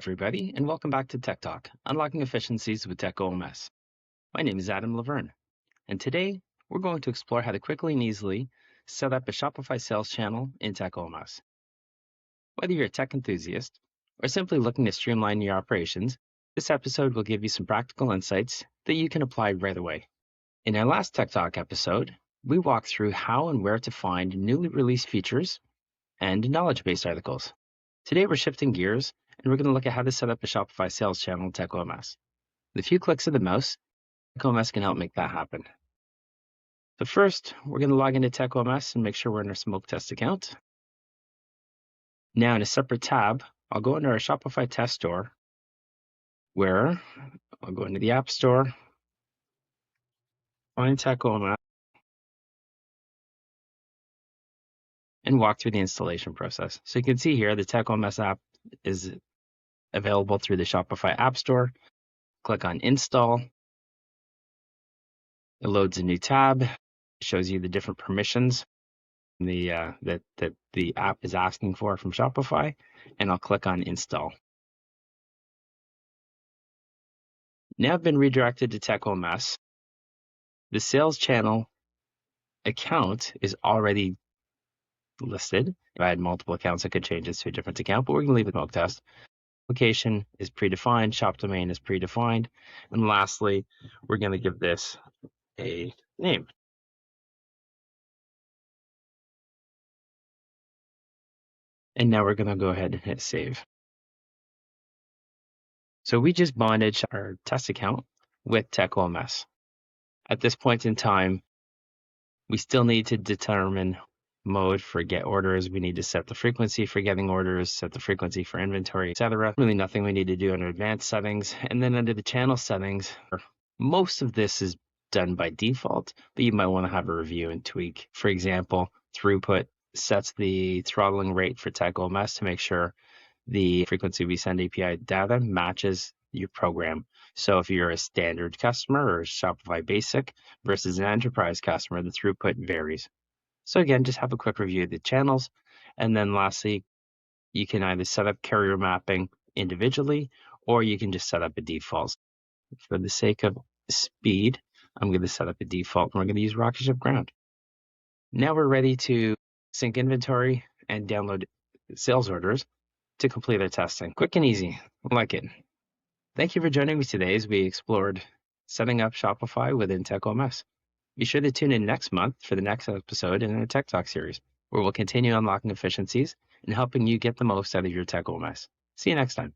everybody, and welcome back to Tech Talk, Unlocking Efficiencies with techOMS. My name is Adam Lavergne, and today we're going to explore how to quickly and easily set up a Shopify Sales Channel in techOMS. Whether you're a tech enthusiast or simply looking to streamline your operations, this episode will give you some practical insights that you can apply right away. In our last Tech Talk episode, we walked through how and where to find newly released features and knowledge-based articles. Today we're shifting gears and we're going to look at how to set up a Shopify sales channel in techOMS. With a few clicks of the mouse, techOMS can help make that happen. So first, we're going to log into techOMS and make sure we're in our smoke test account. Now in a separate tab, I'll go into our Shopify test store, where I'll go into the App Store, find techOMS, and walk through the installation process. So you can see here, the techOMS app is available through the Shopify App Store. Click on Install. It loads a new tab. It shows you the different permissions that the app is asking for from Shopify, and I'll click on Install. Now I've been redirected to techOMS. The sales channel account is already listed. If I had multiple accounts, I could change this to a different account, but we're going to leave it smoke test. Location is predefined, shop domain is predefined, and lastly, we're going to give this a name. And now we're going to go ahead and hit save. So we just bonded our test account with techOMS. At this point in time, we still need to determine mode for get orders. We need to set the frequency for getting orders, set the frequency for inventory, etc. Really nothing we need to do under advanced settings. And then under the channel settings, most of this is done by default, but you might want to have a review and tweak. For example, throughput sets the throttling rate for techOMS to make sure the frequency we send API data matches your program. So if you're a standard customer or Shopify Basic versus an enterprise customer, the throughput varies. So again, just have a quick review of the channels. And then lastly, you can either set up carrier mapping individually, or you can just set up a default. For the sake of speed, I'm going to set up a default, and we're going to use Rocket Ship Ground. Now we're ready to sync inventory and download sales orders to complete our testing. Quick and easy. I like it. Thank you for joining me today as we explored setting up Shopify within techOMS. Be sure to tune in next month for the next episode in our Tech Talk series, where we'll continue unlocking efficiencies and helping you get the most out of your techOMS. See you next time.